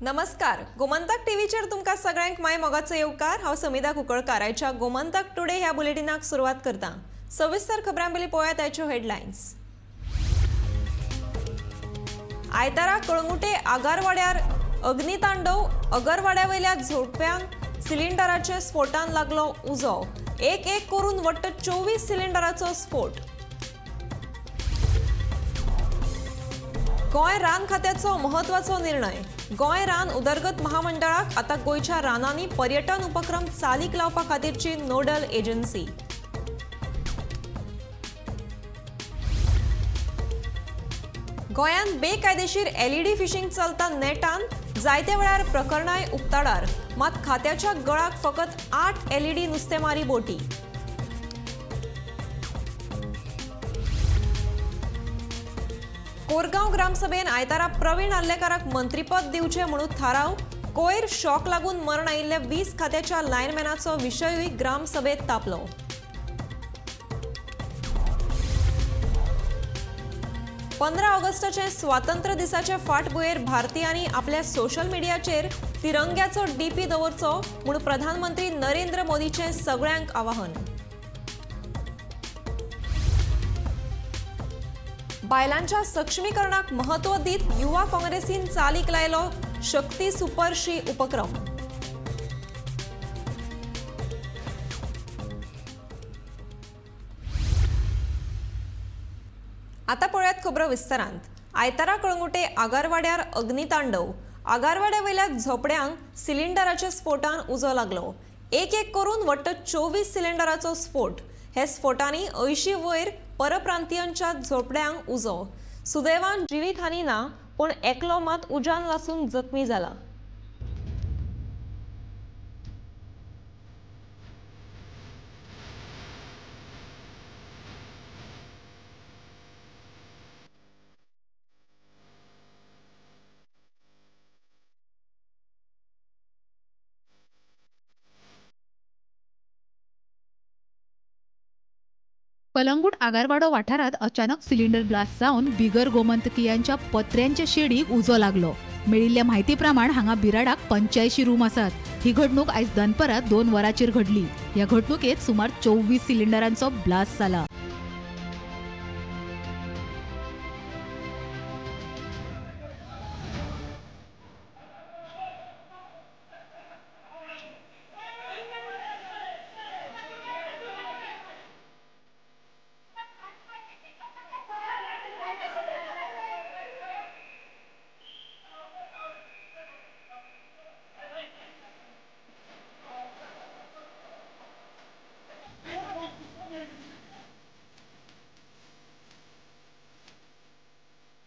नमस्कार, गोमंतक टीव्हीचेर तुमकां सगळ्यांक माय मोगाचो येवकार। हांव समिधा कुंकळकार। आयच्या गोमंतक टुडे ह्या बुलेटिनाक सुरवात करता। सविस्तर खबरां पयलीं पळयात आयच्यो हेडलायन्स। आयतारा कळंगुटे आगारवाड्यार अग्नितांडव। अगरवाड्यावयल्या झोडप्यांक सिलिंडराचे स्फोटान लागलो उजो। एक करून वट्ट 24 सिलिंडराचो स्फोट। गोंय रान खात्याचो महत्वाचो निर्णय। गोंय रान उदरगत महामंडळाक आता गोयच्या रानांनी पर्यटन उपक्रम चालीक लावपा खातीरची नोडल एजन्सी। गोंयान बेकायदेशीर एलईडी फिशिंग चलता नेटान। जायत्या वेळार प्रकरणाय उक्ताडार। मात खात्याच्या गळाक फकत 8 एलईडी नुस्तेमारी बोटी। कोरगांव ग्रामसभेन आयतारा प्रवीण आर्लेकाराक मंत्रीपद दिवचे म्हणून थाराव। कोयर शॉक लागून मरण आयिल्ल्या 20 खात्याच्या लायनमॅनाचो विशयूय ग्रामसभेत तापलो। पंदरा ऑगस्टाचे स्वातंत्र्य दिसाचे फाटभुंयेर भारतीयांनी आपल्या सोशल मिडियाचेर तिरंग्याचो डीपी दवरचो म्हूण प्रधानमंत्री नरेंद्र मोदीचे सगळ्यांक आवाहन। बायलांच्या सक्षमीकरणाक महत्व दीत युवा काँग्रेसीन चालीक लायलो शक्ती सुपरश्री उपक्रम। आता पळयात खबरो विस्तारांत। आयतारा कळंगुटे आगारवाड्यार अग्नितांडव। आगारवाड्यावयल्या झोपड्यांक सिलिंडराच्या स्फोटान उजो लागलो। एक करून वट्ट 24 सिलिंडराचो स्फोट। हे स्फोटांनी 80 वयर परप्रांतीयांच्या झोपड्यांक उजो। सुदैवान जिवीतहानी ना, पण एकलो मात उजान लासून जखमी जाला। कलंगूट आगारवाडो वाठारात अचानक सिलिंडर ब्लास्ट जावन बिगर गोमंतकीयांच्या पत्र्यांच्या शेडीक उजो लागलो। मेळिल्ल्या म्हायती प्रमाण हांगा बिराडाक 85 रूम आसात। ही घडणूक आयज दनपारां 2 वरांचेर घडली। ह्या घडणुकेत सुमार 24 सिलिंडरांचो ब्लास्ट जाला।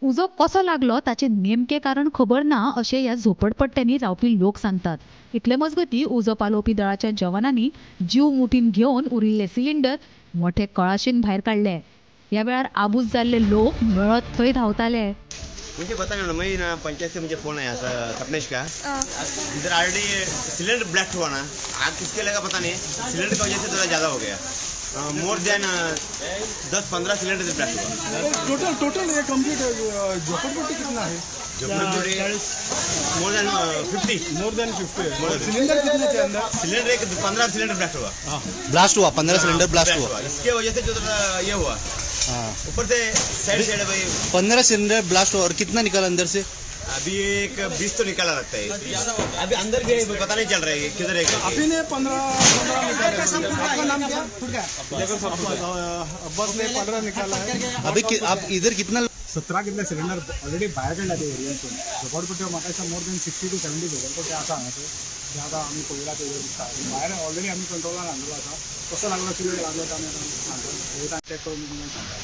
उजो कसो लागलो ताचे नेमके कारण खबर ना अशें ह्या झोपडपट्ट्यांनी रावपी लोक सांगतात। इतले मजगतीं उजो पालोवपी दळाच्या जवानांनी जीव मुठीन घेवन उरिल्ले सिलिंडर मोठे कळाशेन भायर काडले। ह्या वेळार आबूज जाल्ले लोक मेळत थंय धांवताले। मुझे पता नहीं, मैं ना पंचायत से मुझे फोन आया था सपनेश का। इधर ऑलरेडी सिलेंडर ब्लास्ट हुआ ना, आग किसके लगा पता नहीं। सिलेंडर की वजह से थोड़ा ज़्यादा हो गया। मोर देन 10-15 सिलेंडर ब्लास्ट हुआ। टोटल ये कंप्लीट झोपड़पट्टी कितना है? झोपड़पट्टी मोर देन 50 सिलेंडर कितने के अंदर? सिलेंडर एक 15 सिलेंडर ब्लास्ट हुआ। ब्लास्ट हुआ 15 सिलेंडर ब्लास्ट हुआ। इसके वजह से जो ये हुआ ऊपर से साइड भाई 15 सिलेंडर ब्लास्ट हुआ। और कितना निकला अंदर से? अभी एक 20 तो निकाला लगता है। अभी अंदर भी पता नहीं चल रहा है किधर है। अभी ने 15 निकाले। आपका नाम क्या? अब्बास ने 15 निकाला है। अभी आप इधर कितना 17 कितने सिलेंडर ऑलरेडी भायर काडला ते एरियातून। झोपडपट्टी म्हाका मोर देन 60 to 70 झोपडपट्टी आसा हांगासर। ते आतां आमी पळयला ते दिसता भायर ऑलरेडी आमी कंट्रोलान हाडलेलो आसा। कसो लागलो कितें लागलो ते आमी सांगता चेक करून सांगता।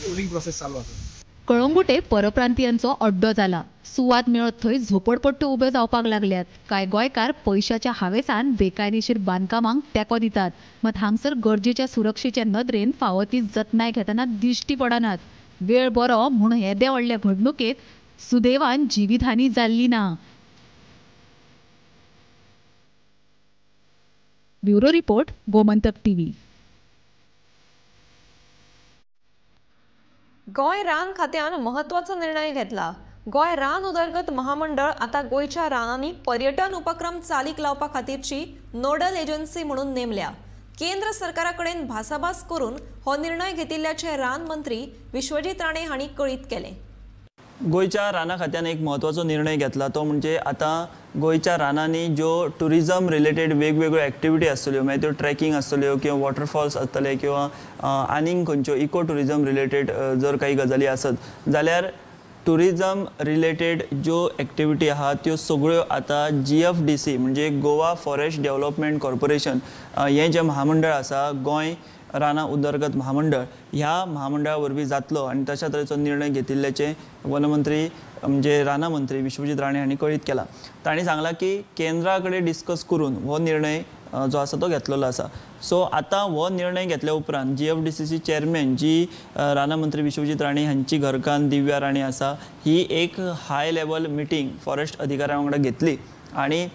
कूलिंग प्रोसेस चालू आसा। कळंगुटे परप्रांतीयांचो अड्डो जाला। सुवात मेळत थंय झोपडपट्ट्यो उब्यो जावपाक लागल्यात। कांय गोंयकार पयशाच्या हावेसान बेकायदेशीर बांदकामांक तेंको दितात। मात हांगसर गरजेच्या सुरक्षेच्या नदरेन फावो ती जतनाय घेतना दिश्टी पडनात। वेळ बरो म्हूण येदे व्हडल्या घडणुकेत सुदैवान जिवीतहानी जाल्ली ना। Bureau report, Gomantak TV. Goa रान खात्यान महत्वाचो निर्णय घेतला। गोय रान उदरगत महामंडळ आता गोयच्या रानांनी पर्यटन उपक्रम चालीक लावपा खातीरची नोडल एजन्सी म्हणून नेमल्या. केंद्र सरकाराकडेन भासाभास करून हो निर्णय घेतिल्ल्याचे रान मंत्री विश्वजीत राणे हांणी कळीत केले. गोयच्या राना खात्यान एक महत्वाचो निर्णय घेतला तो म्हणजे आता गोयच्या रानांनी ज्यो टुरिझम रिलेटेड वेगवेगळ्यो एक्टिविटी आसतल्यो मागीर त्यो ट्रेकिंग आसतल्यो किंवा वॉटरफॉल्स आसतले किंवा आनीक खंयच्यो इको टुरिझम रिलेटेड जर काही गजाली आसत जाल्यार टुरिझम रिलेटेड ज्यो एक्टिविटी आहात त्यो सगळ्यो आता GFDC म्हणजे गोवा फॉरेस्ट डेव्हलपमेंट कॉर्पोरेशन हें जें महामंडळ आसा गोंय राना उदरगत महामंडळ ह्या महामंडळा वरवीं जातलो आनी तशा तरेचो निर्णय घेतिल्ल्याचे वनमंत्री म्हणजे राना मंत्री विश्वजीत राणे हांणी कळीत केला. तांणी सांगला की केंद्रा कडेन डिस्कस करून हो निर्णय जो आसा तो घेतलेलो आसा. सो आता हो निर्णय घेतल्या उपरांत GFDCची चेअरमॅन जी राना मंत्री विश्वजीत राणे हांची घरकान्न दिव्या राणे आसा ही एक हाय लेवल मिटींग फॉरेस्ट अधिकाऱ्यां वांगडा घेतली आनी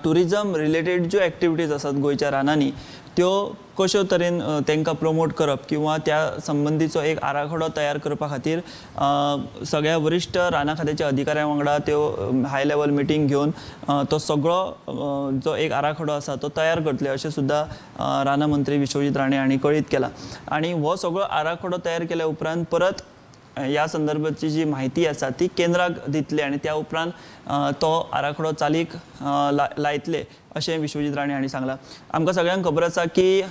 टुरिझम रिलेटेड ज्यो एक्टिविटीज आसात गोयच्या रानांनी त्यो कशो तरेन तांकां प्रमोट करप किंवा त्या संबंधीचो एक आराखडो तयार करपा खातीर सगळ्या वरिश्ठ राना खात्याच्या अधिकाऱ्यां वांगडा त्यो हाय लेवल मिटींग घेवन तो सगळो जो एक आराखडो आसा तो तयार करतले अशें सुद्दां राना मंत्री विश्वजीत राणे हांणी कळीत केला. आनी हो सगळो आराखडो तयार केल्या उपरांत परत ह्या संदर्भाची जी माहिती आसा ती केंद्राक दितले आनी त्या उपरांत तो आराखडो चालीक लायतले अशें विश्वजीत राणे हांणी सांगलां. आमकां सगळ्यांक खबर आसा की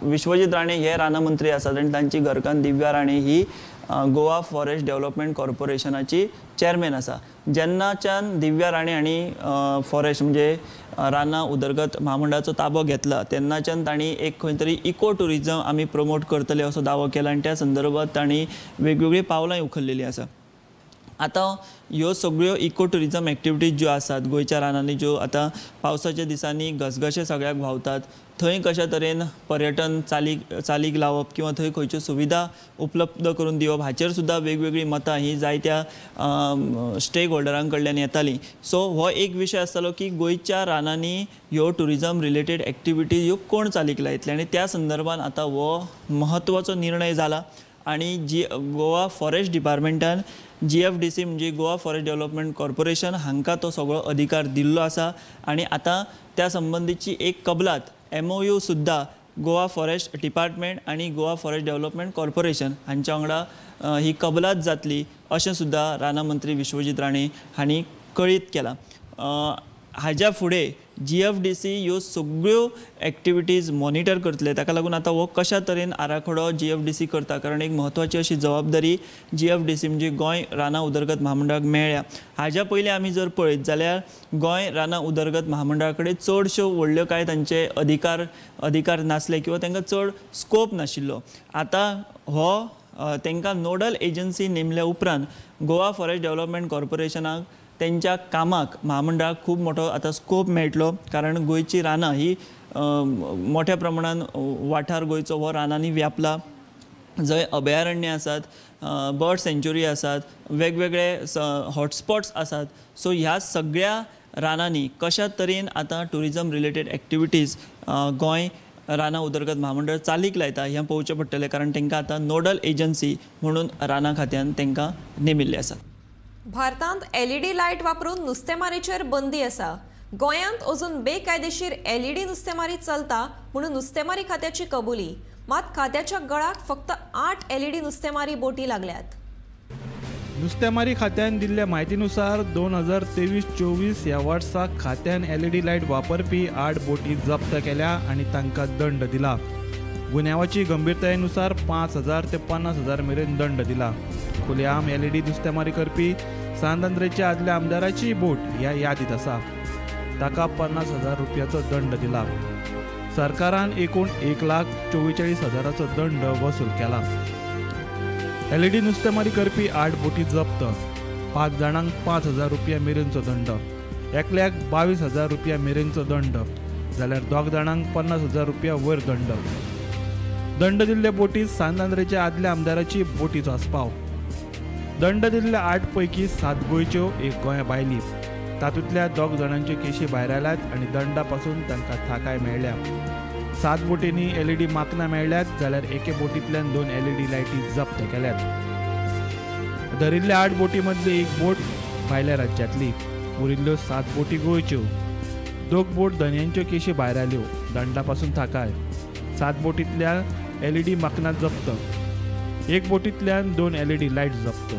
विश्वजीत राणे हे राना मंत्री आसात आनी तांची घरकान्न दिव्या राणे ही गोवा फॉरेस्ट डेव्हलपमेंट कॉर्पोरेशनाची चेअरमॅन आसा. जेन्नाच्यान दिव्या राणे हांणी फॉरेस्ट म्हणजे राना उदरगत महामंडळाचो ताबो घेतला तेन्नाच्यान तांणी एक खंय तरी इको टुरिझम आमी प्रमोट करतले असो दावो केला आनी त्या संदर्भात तांणी वेगवेगळी पावलां उखल्लेलीं आसा. आता ह्यो सगळ्यो इको टुरिझम एक्टिविटीज ज्यो आसात गोयच्या रानांनी ज्यो आता पावसाच्या दिसांनी घसघशे सगळ्याक व्हांवतात थंय कशा तरेन पर्यटन चालीक लावप किंवा थंय खंयच्यो सुविधा उपलब्ध करून दिवप हाचेर सुद्दां वेगवेगळी मतां ही जायत्या स्टेक होल्डरां कडल्यान येतालीं. सो हो एक विशय आसतालो की गोयच्या रानांनी ह्यो टुरिझम रिलेटेड एक्टिविटीज ह्यो कोण चालीक लायतले आनी त्या संदर्भात आता हो महत्वाचो निर्णय जाला आनी गोवा फॉरेस्ट डिपार्टमेंटान GFDC म्हणजे गोवा फॉरेस्ट डेव्हलपमेंट कॉर्पोरेशन हांकां तो सगळो अधिकार दिल्लो आसा आनी आता त्या संबंधीची एक कबलात MOU सुद्दां गोवा फॉरेस्ट डिपार्टमेंट आनी गोवा फॉरेस्ट डेव्हलपमेंट कॉर्पोरेशन हांच्या वांगडा ही कबलात जातली अशें सुद्दां राना मंत्री विश्वजीत राणे हांणी कळीत केलां. हाज्या फुडें GFDC ह्यो सगळ्यो एक्टिविटीज मॉनिटर करतले ताका लागून आता हो कशा तरेन आराखडो GFDC करता कारण एक महत्वाची अशी जबाबदारी GFDC म्हणजे गोंय राना उदरगत महामंडळाक मेळ्ळ्या. हाज्या पयलीं आमी जर पळयत जाल्यार गोंय राना उदरगत महामंडळा कडेन चडश्यो व्हडल्यो कांय तांचे अधिकार नासले किंवा तांकां चड स्कोप नाशिल्लो. आता हो तांकां नोडल एजन्सी नेमल्या उपरांत गोवा फॉरेस्ट डेव्हलपमेंट कॉर्पोरेशनाक त्यांच्या कामाक महामंडळाक खूब मोठो आता स्कोप मेळटलो कारण गोयची रानां ही मोठ्या प्रमाणात वाठार गोयचो हो रानांनी व्यापला. जंय अभयारण्य आसात बर्ड सँच्युरी आसात वेगवेगळे हॉटस्पॉट्स आसात. सो ह्या सगळ्या रानांनी कशा तरेन आता टुरिझम रिलेटेड एक्टिविटीज गोंय राना उदरगत महामंडळ चालीक लायता हें पळोवचें पडटलें कारण तांकां आतां नोडल एजन्सी म्हणून राना खात्यान तांकां नेमिल्ले आसा. भारतांत LED लायट वापरून नुस्तेमारीचेर बंदी आसा. गोंयांत अजून बेकायदेशीर LED नुस्तेमारी चलता म्हणून नुस्तेमारी खात्याची कबुली. मात खात्याच्या गळाक फक्त 8 LED नुस्तेमारी बोटी लागल्यात. नुस्तेमारी खात्यान दिल्ल्या म्हायतीनुसार 2023-24 ह्या वर्सा खात्यान LED लायट वापरपी 8 बोटी जप्त केल्या आनी तांकां दंड दिला. गुन्यांवाची गंभीरतायेनुसार 5,000 ते 50,000 मेरेन दंड दिला. खुलेआम LED नुस्तेमारी करपी सांदांद्रेच्या आदल्या आमदाराची बोट ह्या यादीत आसा. ताका 50,000 रुपयाचो दंड दिला. सरकारान एकूण 1,44,000 दंड वसूल केला. LED नुस्तेमारी करपी 8 बोटी जप्त 5 जाणांक 5,000 रुपया मेरेनचो दंड एकल्याक 22,000 रुपया मेरेनचो दंड जाल्यार 2 जाणांक 50,000 रुपया वयर दंड दिल्ल्या बोटीत सांदांद्रेच्या आदल्या आमदाराची बोटीचो आस्पाव. दंड दिल्ल्या 8 पैकी 7 गोंयच्यो 1 गोंया भायली. तातूंतल्या 2 जाणांच्यो केशी भायर आयल्यात आनी दंडा पासून तांकां थाकाय मेळ्ळ्या. 7 बोटींनी LED माकनां मेळ्ळ्यात जाल्यार एके बोटींतल्यान 2 LED लायटी जप्त केल्यात. धरिल्ल्या 8 बोटी मदली एक बोट भायल्या राज्यांतली, उरिल्ल्यो 7 बोटी गोंयच्यो. 2 बोट धन्यांच्यो केशी भायर आल्यो, दंडापासून थाकाय. 7 बोटींतल्या LED माकनां जप्त. 1 बोटींतल्यान 2 LED लायट जप्त.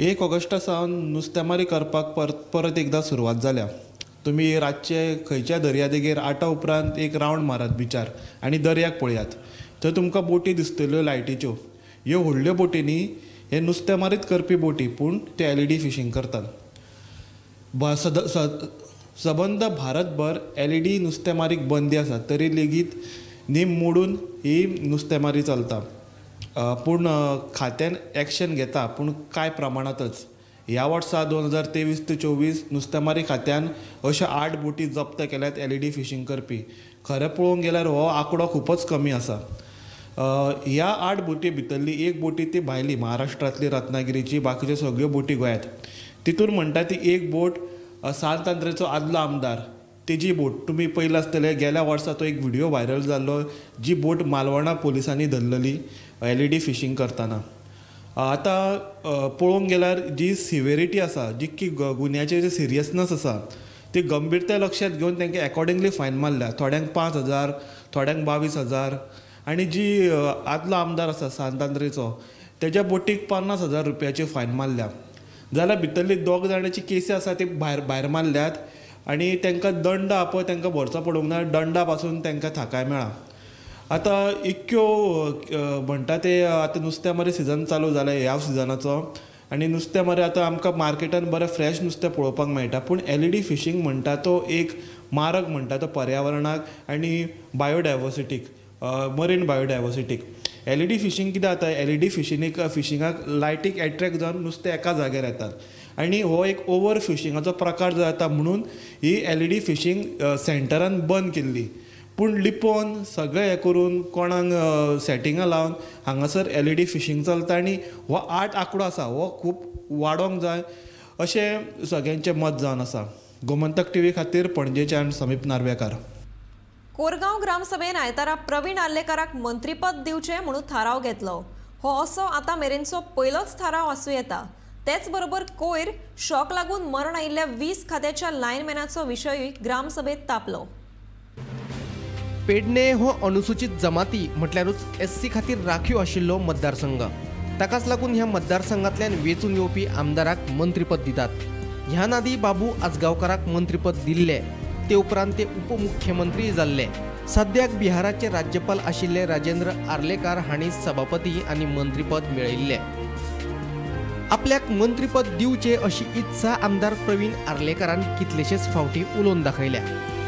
1 ऑगस्टा सावन नुस्तेमारी करपाक परत एकदा सुरवात जाल्या. तुमी रातचे खंयच्या दर्यादेगेर 8 उपरांत एक रावंड मारात बिचार आनी दर्याक पळयात. थंय तुमकां बोटी दिसतल्यो लायटीच्यो. ह्यो व्हडल्यो बोटींनी हे नुस्तेमारीत करपी बोटी, पूण ते LED फिशींग करतात. सबंद भारतभर LED नुस्तेमारीक बंदी आसा, तरी लेगीत नेम मोडून ही नुस्तेमारी चलता. पूण खात्यान एक्शन घेता, पूण कांय प्रमाणातच. ह्या वर्सा 2023 ते 24 नुस्तेमारी खात्यान अशा 8 बोटी जप्त केल्यात LED फिशींग करपी. खरें पळोवंक गेल्यार हो आंकडो खूपच कमी आसा. ह्या 8 बोटी भितरली एक बोटी ती भायली महाराष्ट्रांतली रत्नागिरीची, बाकीच्यो सगळ्यो बोटी गोंयांत. तितून म्हणटा ती एक बोट साळतांत्रेचो आदलो आमदार, तेजी बोट. तुमी पयलें आसतलें गेल्या वर्सा तो एक व्हिडिओ व्हायरल जाल्लो, जी बोट मालवणा पुलिसांनी धरलेली LED फिशींग करतना. आतां पळोवंक गेल्यार जी सिव्हेरिटी आसा, जी गुन्ह्याचे जे सिरियसनस आसा, ती गंभीरताय लक्षांत घेवन तांकां अकॉर्डिंगली फायन मारल्या. थोड्यांक 5,000, थोड्यांक 22,000. आनी जी आदलो आमदार आसा साळतांत्रेचो, तेज्या बोटीक 50,000 रुपयाची फायन मारल्या. जाल्यार भितरली 2 जाणांची केसी आसा ती भायर मारल्यात आनी तांकां दंड पळय तांकां भरचो पडूंक ना. दंडा पासून तांकां थाकाय मेळ्ळा. आतां इतक्यो म्हणटा ते आतां नुस्तेमारी सिजन चालू जाला ह्या सिजनाचो, आनी नुस्तेमारी आतां आमकां मार्केटान बरें फ्रेश नुस्तें पळोवपाक मेळटा. पूण LED फिशींग म्हणटा तो एक मारक म्हणटा तो पर्यावरणाक आनी बायोडायवर्सिटीक, मरीन बायोडायवर्सिटीक. LED फिशींग कितें जाता, LED फिशिंगाक लायटीक एट्रॅक्ट जावन नुस्तें एका जाग्यार येतात. आनी हो एक ओवर फिशिंगाचो प्रकार जाता, म्हणून ही LED फिशींग सेंटरान बंद केल्ली. पूण लिपोवन सगळें हें करून कोणाक सेटिंगां लावन हांगासर LED फिशींग चलता. आनी हो 8 आंकडो आसा, हो खूब वाडोवंक जाय अशें सगळ्यांचें मत जावन आसा. गोमंतक TV खातीर पणजेच्यान समीप नार्वेकार. कोरगांव ग्रामसभेन आयतारा प्रवीण आर्लेकाराक मंत्रीपद दिवचें म्हणून थाराव घेतलो. हो असो आतां मेरेनचो पयलोच थाराव आसूं येता. तेच बरोबर कोयर शॉक लागून मरण आयिल्ल्या 20 खात्याच्या लायनमॅनाचो विशयूय ग्रामसभेत तापलो. पेडणे हो अनुसूचित जमाती म्हटल्यारूच SC खातीर राखीव आशिल्लो मतदारसंघ. ताकाच लागून ह्या मतदारसंघांतल्यान वेंचून येवपी आमदाराक मंत्रीपद दितात. ह्या नादी बाबू आजगांवकाराक मंत्रीपद दिल्ले. ते उपरांत ते उपमुख्यमंत्री जाल्ले. सद्याक बिहाराचे राज्यपाल आशिल्ले राजेंद्र आर्लेकार हांणी सभापती आनी मंत्रीपद मेळयिल्ले. आपल्याक मंत्रीपद दिवचे अशी इत्सा आमदार प्रवीण आर्लेकारान कितलेशेच फावटी उलोवन दाखयल्या.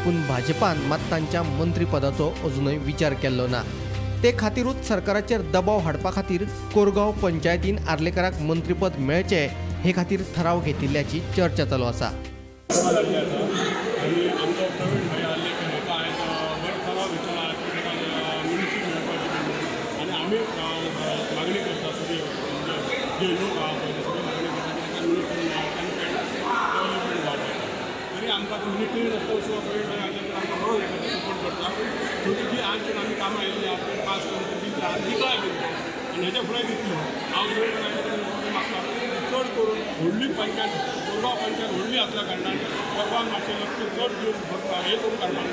पूण भाजपान मात तांच्या मंत्रीपदाचो अजूनय विचार केल्लो ना. ते खातीरूच सरकाराचेर दबाव हाडपा खातीर कोरगांव पंचायतीन आर्लेकाराक मंत्रीपद मेळचें हे खातीर थाराव घेतिल्ल्याची चर्चा चालू आसा. आमकां मिलिटरी रस्तो आमकां बरो सपोर्ट करता. थोडी जी आज आमी कामां आयिल्ली आहा ती पास करून दिता दिताय बी. आनी हेच्या फुडें दितलो. हांव म्हाका चड करून व्हडली पंचायत, कोरगांव पंचायत व्हडली आसल्या कारणान लोकांक मातशें लक्ष चड दिवन भरपाक हें करून काडपाक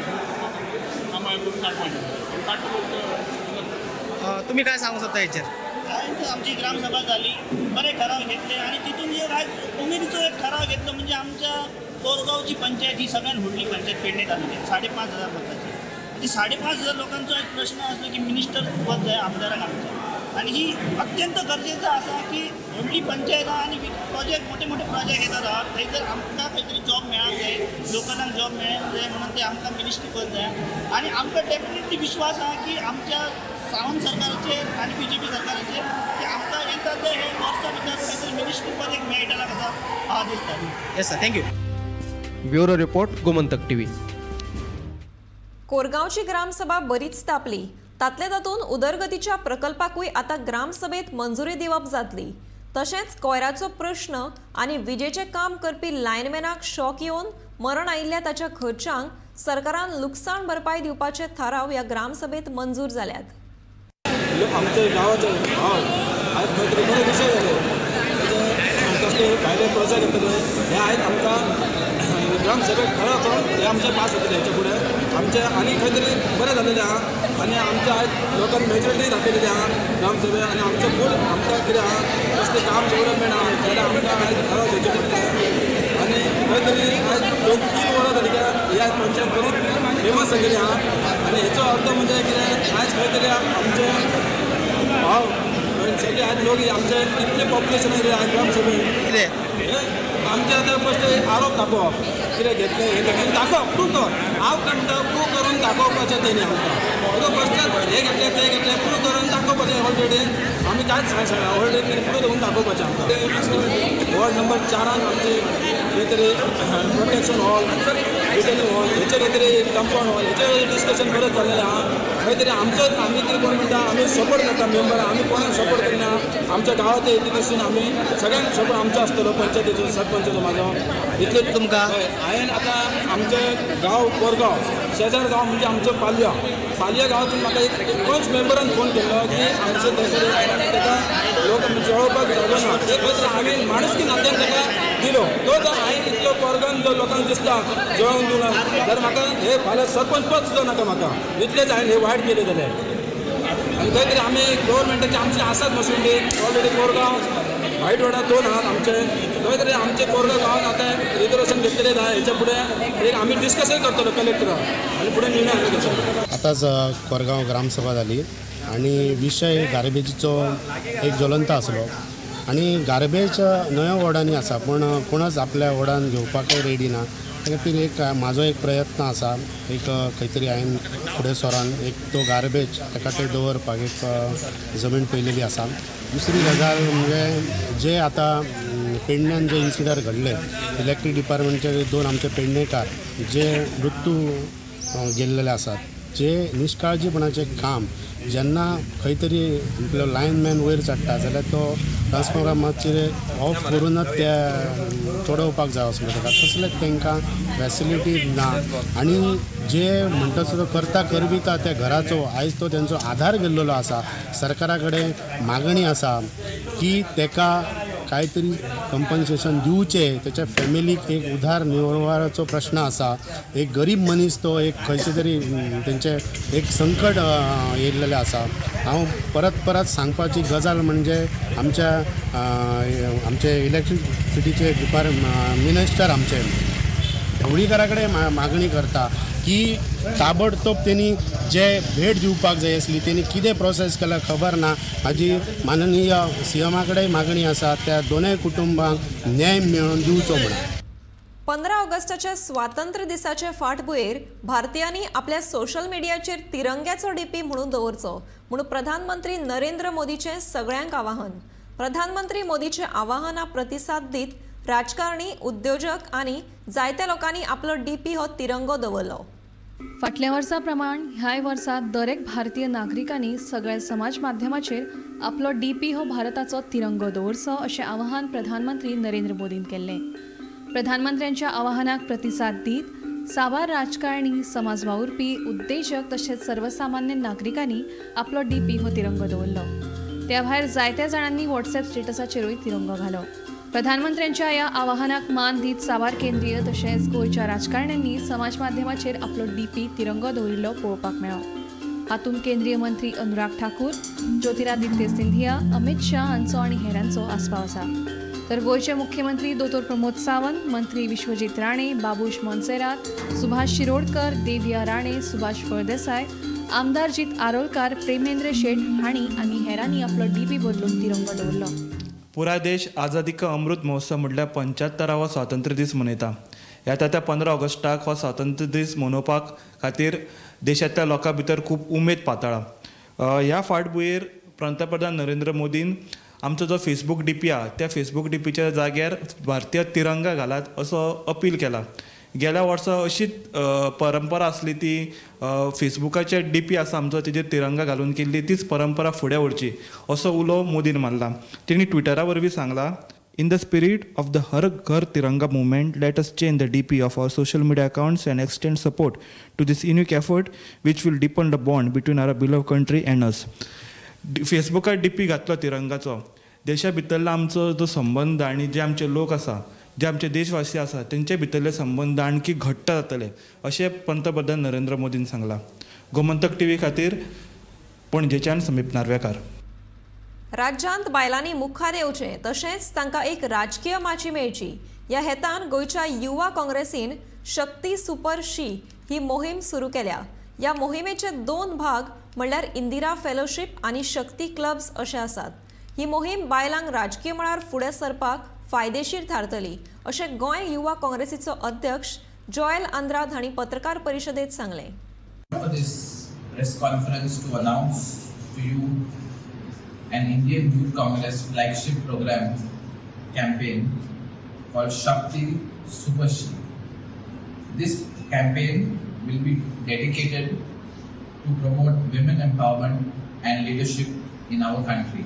कामां हें करून काडपाचें काडटा. तुम्ही काय सांगू शकता हेचेर? आज आमची ग्रामसभा झाली, बरे ठराव घेतले आणि तिथून एक आज उमेदीचो एक ठराव घेतलो म्हणजे आमच्या कोरगावची पंचायत ही सगळ्यात व्हडली पंचायत पेडणे तालुक्यात 5,500 लोकांची. ती 5,500 लोकांचो एक प्रश्न असलो की मिनिस्टर पद जाय आमदाराक आमच्या. आणि ही अत्यंत गरजेचं असा की व्हडली पंचायत आणि प्रोजेक्ट मोठे मोठे प्रोजेक्ट येतात. थंय जर आमकां खंय तरी जॉब मेळाक जाय, लोकांक जॉब मेळूंक जाय म्हणून ते आमकां मिनिस्ट्री पद जाय. आणि आमकां डेफिनेटली विश्वास आहा की आमच्या सावंत सरकाराचेर आणि BJP सरकाराचेर की आमकां येता ते हे वर्सा भितर खंय तरी मिनिस्ट्री पद एक मेळटलें कसा हा दिसता. Yes sir, thank you. Bureau report Gomantak TV. कोरगांवची ग्रामसभा बरीच तापली. तातले तातून उदरगतीच्या प्रकल्पाकूय आता ग्रामसभेत मंजुरी दिवप जातली. तशेंच कोयराचो प्रश्न आणि विजेचे काम करपी लायनमॅनाक शॉक येवन मरण आयिल्ल्या ताच्या घरच्यांक सरकारान लुकसाण भरपाई दिवपाचे थाराव ह्या ग्रामसभेत मंजूर जाल्यात. आमच्या गावाचे आज खंय तरी बरे विशय जाले. सगळे प्रोजेक्ट येतले हे आयज आमकां ग्रामसभेक खरो करून हे आमचे पास जातले हेच्या फुडें आमचे आनी खंय तरी बरें जालेलें आहा आनी आमच्या आयज लोकांनी मेजॉरिटी दाखयलेली आहा ग्रामसभेक आनी आमचें फूल आमकां कितें आहा कसलें काम डेवलपमेंट आहा जाल्यार आमकां आयज खरो घेवचें पडटलें आनी खंय तरी आयज 2-3 वरां जालीं काय ही आयज पंचायत बरी फेमस जाल्लेली आहा आनी हेचो अर्थ म्हणजे कितें आयज खंय तरी आमचे भाव सगळे आज लोक आमचे इतले पॉप्युलेशन आहे आज ग्रामसभेत कितें आमचे आतां फस्ट आरोप दाखोवप कितें घेतले हे घेतले दाखोवप प्रूव कर हांव करता प्रूव करून दाखोवपाचें तेणी आमकां फस्ट हे घेतले ते घेतले प्रूव करून दाखोवपाचें ऑलरेडी आमी कांयच ऑलरेडी प्रूव करून दाखोवपाचें आमकां वॉर्ड नंबर 4 आमचे कितें तरी प्रोटेक्शन हॉल रिटर्निंग हॉल हेचे कितें तरी कंपाऊंड हॉल हेचे डिस्कशन बरें जाल्लेलें आहा खंय तरी आमचोच आमी कितें कोण म्हणटा आमी सपोर्ट करता मेंबर आमी कोणाक सपोर्ट करना आमच्या गांवांत येता दिसून आमी सगळ्यांक सपोर्ट आमचो आसतलो पंचायतीचो सरपंचाचो म्हाजो इतलें तुमकां हांवें आतां आमचें गांव कोरगांव शेजार गांव म्हणजे आमचो पालया गांवांतून म्हाका एकूच मेंबरान फोन केल्लो की आमचे थंयसर ताका लोक जेवपाक जागो ना ते खंय तरी हांवें माणुसकी नात्यान ताका दिलो तो जर हांवें इतलो कोरगांव जो लोकांक दिसता जेवण दिना जाल्यार म्हाका हे फाल्यां सरपंच पद सुद्दां नाका म्हाका इतलेंच हांवें हे वायट केलें जाल्यार आनी खंय तरी आमी गव्हर्मेंटाचे आमचे आसात मशिनरी ऑलरेडी कोरगांव वायट वाडा 2 आहात आमचे खंय तरी आमचे कोरगांव गांवांत आतां रिजर्वेशन घेतलेलें आहा हेच्या फुडें एक आमी डिस्कशन करतलो कलेक्टराक आनी फुडें निर्णय आमी घेतलो आतांच कोरगांव ग्रामसभा जाली आणि विशय गार्बेजीचो एक ज्वलंत आसलो आणि गार्बेज नव्या वॉर्डांनी आसा पण कोणच आपल्या वॉर्डान घेवपाकय रेडी ना त्या खातीर एक म्हाजो एक प्रयत्न आसा एक खंय तरी हांवें फुडें सरोन एक तो गार्बेज एका थंय दवरपाक एक जमीन पयलेली आसा दुसरी गजाल म्हणजे जे आतां पेडण्यान जे इन्सिडंट घडले इलेक्ट्रीक डिपार्टमेंटचे 2 आमचे पेडणेकार जे मृत्यू गेल्लेले आसात जे निश्काळजीपणाचें काम जेन्ना खंय तरी आपलो लायनमॅन वयर चडटा जाल्यार तो ट्रान्सफॉर्मर मातशें ऑफ करूनच ते चडोवपाक जाय असो ताका तसलेच तांकां फॅसिलिटी ना आनी जे म्हणटा तो करता करविता त्या घराचो आयज तो तेंचो आधार गेल्लो आसा सरकारा कडेन मागणी आसा की ताका काय तरी कंपन्सेशन दिवचे त्याच्या फॅमिलीक एक उदारनिर्वाहाचो प्रश्न आसा एक गरीब मनीस तो एक खंयचे तरी तेंचे एक संकट येयल्लेलें आसा हांव परत सांगपाची गजाल म्हणजे आमचे इलेक्ट्रिसिटीचे मिनिस्टर आमचे ढवळीकारा कडेन मागणी करता की ताबडतोब त्यांनी जे भेट दिवपाक जाय आसली त्यांनी कितें प्रोसेस केला खबर ना हाजी माननीय सीएमा कडेन मागणी आसा त्या दोनूय कुटुंबांक न्याय मेळोवन दिवचो म्हणून 15 ऑगस्टाच्या स्वातंत्र्य दिसाचे फाटभुंयेर भारतीयांनी आपल्या सोशल मिडियाचेर तिरंग्याचो डीपी म्हणून दवरचो म्हणून प्रधानमंत्री नरेंद्र मोदीचे सगळ्यांक आवाहन प्रधानमंत्री मोदीचे आवाहनाक प्रतिसाद दीत राजकारणी उद्योजक आणि जायत्या लोकांनी आपलो डीपी हो तिरंगो दवरलो फाटल्या वर्सा प्रमाण ह्याय वर्सा दरेक भारतीय नागरिकांनी सगळ्या समाज माध्यमाचेर आपलो डीपी हो भारताचो तिरंगो दवरचो अशें आवाहन प्रधानमंत्री नरेंद्र मोदीन केल्लें प्रधानमंत्र्यांच्या आवाहनाक प्रतिसाद दीत साबार राजकारणी समाज वावुरपी उद्देजक तशेंच सर्वसामान्य नागरिकांनी आपलो डीपी हो तिरंगो दवरलो त्या भायर जायत्या जाणांनी व्हॉट्सॲप स्टेटसाचेरूय तिरंगो घालो प्रधानमंत्र्यांच्या ह्या आवाहनाक मान दीत साबार केंद्रीय तशेंच गोंयच्या राजकारण्यांनी समाज माध्यमाचेर आपलो डीपी तिरंगो दवरिल्लो पळोवपाक मेळ्ळो हातूंत केंद्रीय मंत्री अनुराग ठाकूर ज्योतिरादित्य सिंधिया अमित शाह हांचो आनी हेरांचो आस्पाव आसा तर गोंयचे मुख्यमंत्री दोतोर प्रमोद सावंत मंत्री विश्वजीत राणे बाबूश मोन्सेरात सुभाष शिरोडकर देविया राणे सुभाष फळदेसाय आमदार जीत आरोलकार प्रेमेंद्र शेट हांणी आनी हेरांनी आपलो डीपी बदलून तिरंगो दवरलो पुरा देश आझादी का अमृत महोत्सव म्हटल्यार 75वा स्वातंत्र्य दीस मनयता येता त्या 15 ऑगस्टाक हो स्वातंत्र्य दीस मनोवपाक खातीर देशांतल्या लोकां भितर खूब उमेद पातळ्ळा ह्या फाटभुंयेर पंतप्रधान नरेंद्र मोदीन आमचो जो फेसबूक डीपी आहा त्या फेसबूक डीपीच्या जाग्यार भारतीय तिरंगा घालात असो अपील केला गेल्या वर्सा अशीच परंपरा आसली ती फेसबुकाचे डीपी आसा आमचो तेजेर तिरंगा घालून केल्ली तीच परंपरा फुडें व्हरची असो उलो मोदीन मारला तेणी ट्विटरा वरवीं सांगला In the spirit of the Har Ghar Tiranga movement, let us change the DP of our social media accounts and extend support to this unique effort which will deepen the bond between our beloved country and us. फेसबुकार DP घातलो तिरंगाचो देशा भितरलो आमचो जो संबंध आनी जे आमचे लोक आसा, जे आमचे देशवासी आसा, तेंचे भितरले संबंध आणखी घट्ट जातले अशें पंतप्रधान नरेंद्र मोदीन सांगलां. गोमंतक टीव्ही खातीर पणजेच्यान समीप नार्वेकार. राज्यांत बायलांनी मुखार येवचें तशेंच तांकां एक राजकीय माची मेळची ह्या हेतान गोंयच्या युवा काँग्रेसीन शक्ती सुपर शी ही मोहीम सुरू केल्या. ह्या मोहिमेचे 2 भाग म्हणल्यार इंदिरा फेलोशीप आनी शक्ती क्लब्स अशे आसात. ही मोहीम बायलांक राजकीय मळार फुडें सरपाक फायदेशीर थारतली अशें गोंय युवा काँग्रेसीचो अध्यक्ष जॉयल आंद्राद हांणी पत्रकार परिशदेंत सांगलें. For this press conference to announce to you an Indian Youth Congress flagship program campaign called Shakti Super She. This campaign will be dedicated to promote women empowerment and leadership in our country.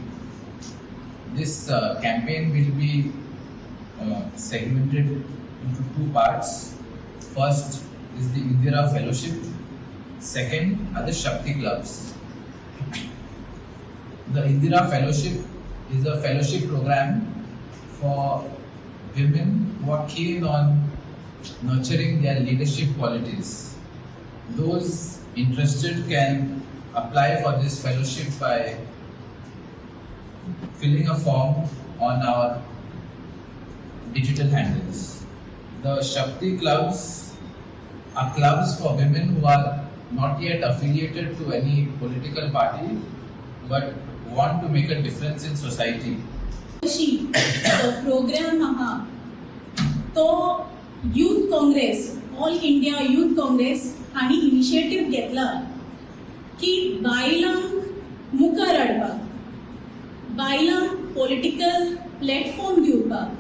This campaign will be segmented into 2 parts. First is the Indira Fellowship. Second are the Shakti Clubs. The Indira Fellowship is a fellowship program for women who are keen on nurturing their leadership qualities. Those interested can apply for this fellowship by filling a form on our digital handles. The Shakti Clubs are clubs for women who are not yet affiliated to any political party but want to make a difference in society. Program आहा तो youth Congress, all India youth Congress हांणी initiative घेतला की बायलांक मुखार हाडपाक, बायलांक political platform दिवपाक,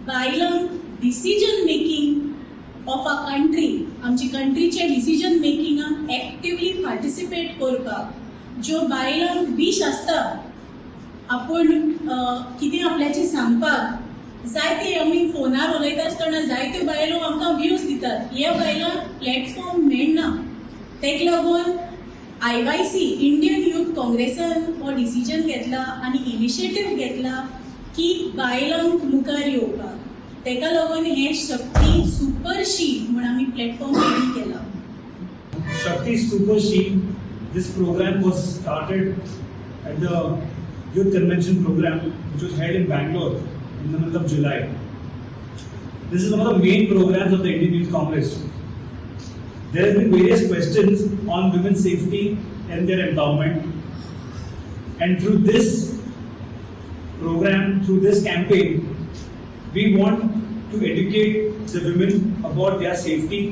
बायलांक decision making of a country, आमची कंट्रीचे डिसिजन मेकिंगाक एक्टिवली पार्टिसिपेट करपाक. ज्यो बायलांक विश आसता आपूण कितें आपल्याचें सांगपाक, जायते आमी फोनार उलयता आसतना जायत्यो बायलो आमकां व्यूज दितात, ह्या बायलांक प्लॅटफॉर्म मेळना. तेका लागून IYC इंडियन यूथ काँग्रेसान हो डिसिजन घेतला आनी इनिशिएटीव घेतला की बायलांक मुखार येवपाक. तेका लागून हे शक्ती सुपर शी म्हण आमी प्लॅटफॉर्म रेडी केला. Shakti Super She, this program was started at the Youth Convention program which was held in Bangalore in the month of July. This is one of the main programs of the Indian Youth Congress. There have been various questions on women's safety and their empowerment, and through this program, through this campaign, we want to educate the women about their safety.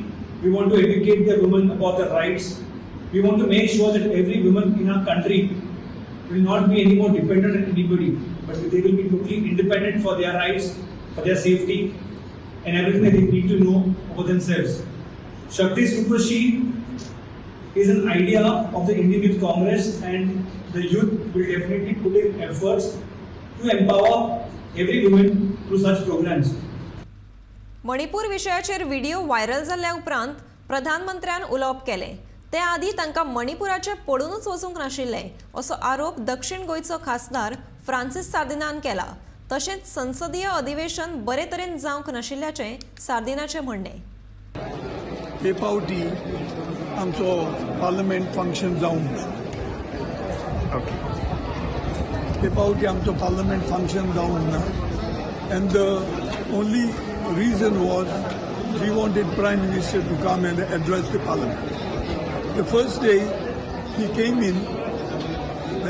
We want to educate the women about their rights. We want to make sure that every woman in our country will not be any more dependent on anybody, but they will be totally independent for their rights, for their safety, and everything that they need to know about themselves. Shakti Super She is an idea of the Indian Youth Congress, and the youth will definitely put in efforts to empower every woman through such programs. Manipur विशयाचेर video viral जाल्ल्या उपरांत प्रधानमंत्र्यान उलोवप केलें. ते आदी तांकां मणिपुराचे पडूनच वचूंक नाशिल्लें असो आरोप दक्षिण गोंयचो खासदार फ्रांसीस सार्दिनान केला. तशेंच संसदीय अधिवेशन बरे तरेन जावंक नाशिल्ल्याचें सार्दिनाचें म्हणणें. हे फावटी आमचो पार्लमेंट फंक्शन जावंक ना. हे फावटी आमचो पार्लमेंट फंक्शन जावंक ना. And the only reason was we wanted Prime Minister to come and address the Parliament. The first day he came in,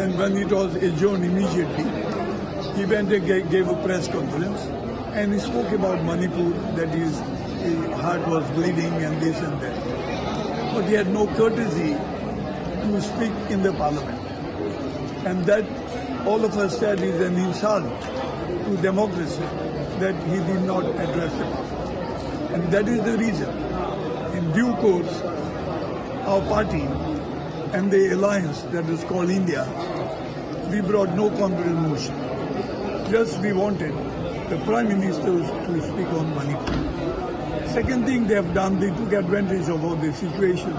and when it was adjourned immediately, he went and gave a press conference and he spoke about Manipur, that his heart was bleeding and this and that. But he had no courtesy to speak in the Parliament. And that all of us said is an insult to democracy that he did not address the Parliament. And that is the reason, in due course, our party and the alliance that is called India, we brought no confidence motion. Just we wanted the Prime Minister to speak on Manipur. Second thing they have done, they took advantage of all the situation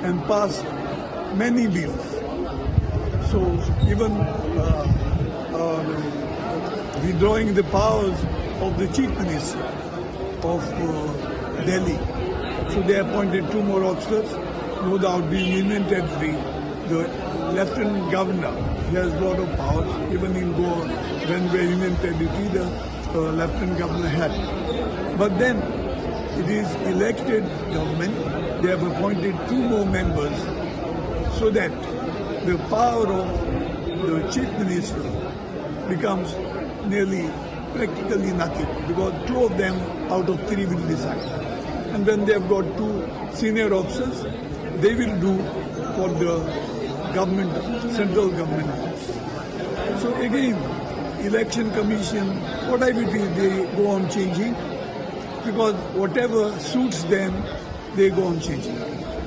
and passed many bills. So even withdrawing the powers of the chief minister of Delhi. So they appointed 2 more officers, no doubt being invented the lieutenant governor. He has a lot of powers, even in Goa when we invented it, the lieutenant governor had. But then it is elected government. They have appointed 2 more members so that the power of the chief minister becomes nearly practically nothing, because 2 of them out of 3 will decide. And when they have got 2 senior officers, they will do for the government, central government. So again, election commission, whatever it is, they go on changing, because whatever suits them, they go on changing.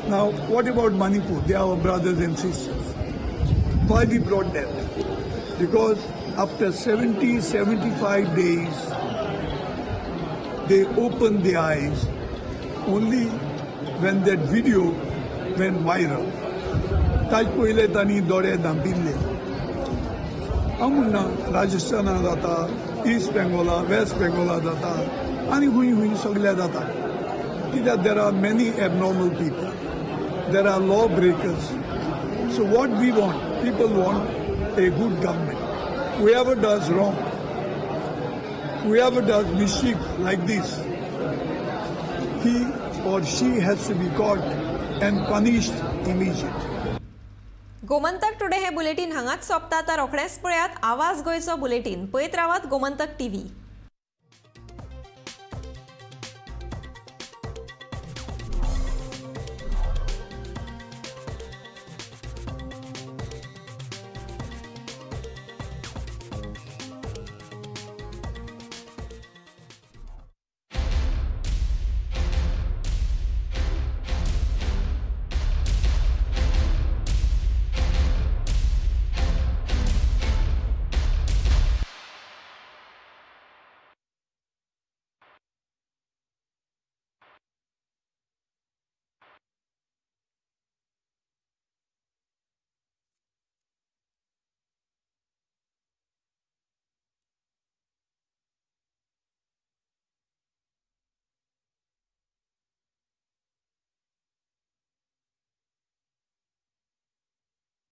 Now, what about Manipur? They are our brothers and sisters. Why we brought them? Because after 70-75 days, they opened their eyes only when that video went viral. ताज पहिले तांणी दोळे धांपिल्ले. हांव म्हणना राजस्थाना जाता, east बेंगोला, waste बेंगोला जाता, आनी हुंय सगळ्या जाता. कित्याक there are many abnormal people, there are law breakers. So what we want, people want a good government. Whoever does wrong, whoever does mischief like this, he or she has to be caught and punished immediately. Gomantak today हे bulletin हांगाच सोंपता. तर रोखडेंच पळयात आवाज गोंयचो bulletin. पळयत रावात गोमंतक TV.